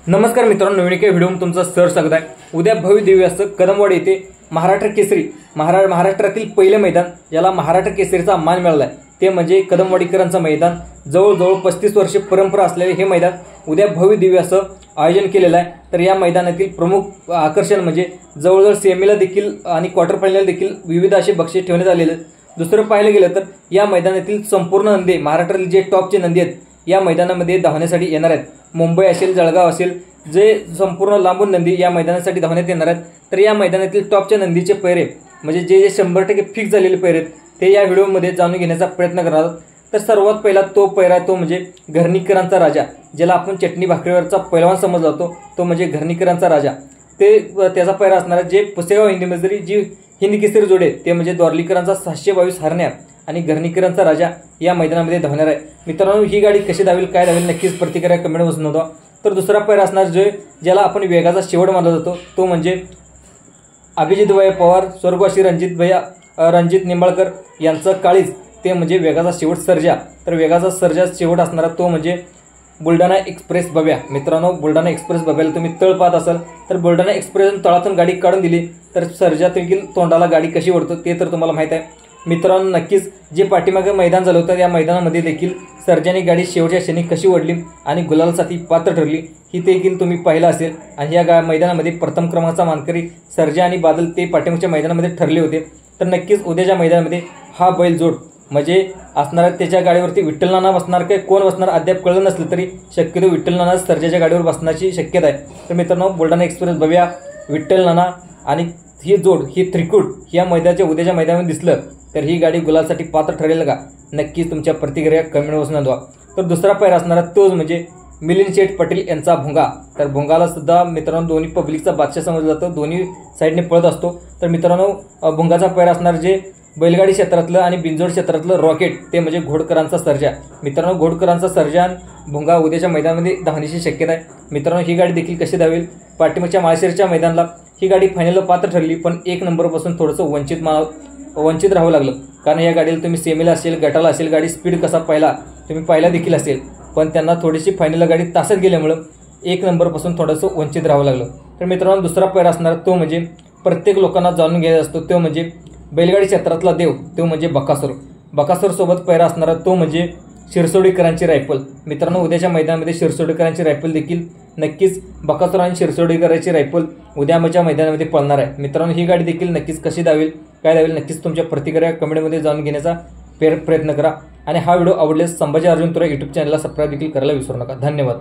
नमस्कार मित्रांनो, नवीन एका व्हिडिओमध्ये तुमचं स्वागत आहे। उद्या भव्य दिव्य असं कदमवाडी येथे महाराष्ट्र केसरी महाराष्ट्रातील पहिले मैदान ज्याला महाराष्ट्र केसरीचा मान मिळाला आहे ते म्हणजे कदमवाडीकरांचं मैदान। जवळजवळ 35 वर्षे परंपरा असलेले हे मैदान उद्या भव्य दिव्य असं आयोजन केलेलं आहे। तर या मैदानातील प्रमुख आकर्षण म्हणजे जवळजवळ सेमीला देखील आणि क्वार्टर फायनल देखील विविध असे बक्षीस ठेवण्यात आलेले आहेत। दुसरं पाहायला गेलं तर या मैदानातील संपूर्ण नंदी महाराष्ट्रातील जे टॉपचे नंदी आहेत या मैदानामध्ये धावण्यासाठी येणार आहेत। मुंबई असेल, जळगाव असेल, जे संपूर्ण लांबून नंदी या मैदानासाठी धावण्यात येणार आहेत। तर या मैदानातील टॉपच्या नंदीचे पैरे म्हणजे जे 100% फिक्स झालेले पैरे आहेत ते या व्हिडिओमध्ये जाणून घेण्याचा प्रयत्न करणार आहोत। तर सर्वात पहिला तो पैरा तो म्हणजे घरणीकरांचा राजा, ज्याला आपण चटणी भाकरीवरचा पैलवान समजला जातो, तो म्हणजे घरणीकरांचा राजा। ते त्याचा पैरा असणार आहे जे पुसेगाव हिंदीमध्ये जी हिंद केसरी जोडे ते म्हणजे द्वारलीकरांचा 722 हरण्या आणि घरणीकरांचा राजा या मैदानामध्ये धावणार आहे। मित्रांनो, ही गाडी कशी धावेल काय धावेल नक्कीच प्रतिक्रिया कमेंटमध्ये नोंदवा। तर दुसरा पैरा असणार ज्याला आपण वेगाचा शेवट मानला जातो तो म्हणजे अभिजित भैया पवार, स्वर्गवासी रणजित निंबाळकर यांचं काळीज ते म्हणजे वेगाचा शेवट सर्जा। तर वेगाचा सर्जा शेवट असणारा तो म्हणजे बुलढाणा एक्सप्रेस बब्या। मित्रांनो, बुलढाणा एक्सप्रेस बब्याला तुम्ही तळ पाहत असाल तर बुलढाणा एक्सप्रेस तळातून गाडी काढून दिली तर सर्जा देखील तोंडाला गाडी कशी ओढतो ते तर तुम्हाला माहित आहे। मित्रांनो, नक्कीच जे पाठीमागे मैदान झालं होतं या मैदानामध्ये देखील सर्जाने गाडी शेवटच्या क्षणी कशी ओढली आणि गुलालासाठी पात्र ठरली ही देखील तुम्ही पाहिलं असेल। आणि या मैदानामध्ये प्रथम क्रमांकाचा मानकरी सर्जा आणि बादल ते पाठीमागच्या मैदानामध्ये ठरले होते। तर नक्कीच उद्याच्या मैदानामध्ये हा बैल जोड म्हणजे असणार त्याच्या गाडीवरती विठ्ठल नाना बसणार काय कोण बसणार अद्याप कळलं नसलं तरी शक्यतो विठ्ठल नाना सर्जाच्या गाडीवर बसण्याची शक्यता आहे। तर मित्रांनो, बुलढाणा एक्सप्रेस बब्या, विठ्ठल नाना आणि ही जोड ही त्रिकूट या मैदानाच्या उद्याच्या मैदानामध्ये दिसलं तर ही गाडी गुलालसाठी पात्र ठरेल का नक्कीच तुमच्या प्रतिक्रिया कमेंटमध्ये नोंदवा। तर दुसरा पैरा असणारा तोच म्हणजे मिलिंद शेठ पटेल यांचा भुंगा। तर भुंगाला सुद्धा मित्रांनो दोन्ही पब्लिकचा बादशाह समजला जातो, दोन्ही साईडने पळत असतो। तर मित्रांनो, भुंगाचा पैरा असणार जे बैलगाडी क्षेत्रातलं आणि बिंजोड क्षेत्रातलं रॉकेट ते म्हणजे घोडकरांचा सर्जा। मित्रांनो, घोडकरांचा सर्जा आणि भुंगा उद्याच्या मैदानामध्ये धावण्याची शक्यता आहे। मित्रांनो, ही गाडी देखील कशी धावेल पाठीमागच्या माळशिरसच्या मैदानाला ही गाडी फायनलला पात्र ठरली पण 1 नंबरपासून थोडंसं वंचित राहावं लागलं, कारण या गाडीला तुम्ही सेमीला असेल गटाला असेल गाडी स्पीड कसा तुम्ही पाहिला देखील असेल पण त्यांना थोडीशी फायनलला गाडी तासात गेल्यामुळं 1 नंबरपासून थोडंसं वंचित राहावं लागलं। तर मित्रांनो, दुसरा पैरा असणार तो म्हणजे प्रत्येक लोकांना जाणून घ्यायचा असतो तो म्हणजे बैलगाडी क्षेत्रातला देव तो म्हणजे बकासूर सोबत पैरा असणारा तो म्हणजे शिरसोडीकरांची रायफल। मित्रांनो, उद्याच्या मैदानामध्ये शिरसोडीकरांची रायफल देखील नक्कीच बकासूर आणि शिरसोडीकरांची रायफल उद्याच्या मैदानामध्ये पळणार आहे। मित्रांनो, ही गाडी देखील नक्कीच कशी धावेल काय धावेल नक्कीच तुमच्या प्रतिक्रिया कमेंटमध्ये जाणून घेण्याचा प्रयत्न करा। आणि हा व्हिडिओ आवडल्यास संभाजी अर्जुन तुरा यूट्यूब चॅनलला सबस्क्राईब देखील करायला विसरू नका। धन्यवाद।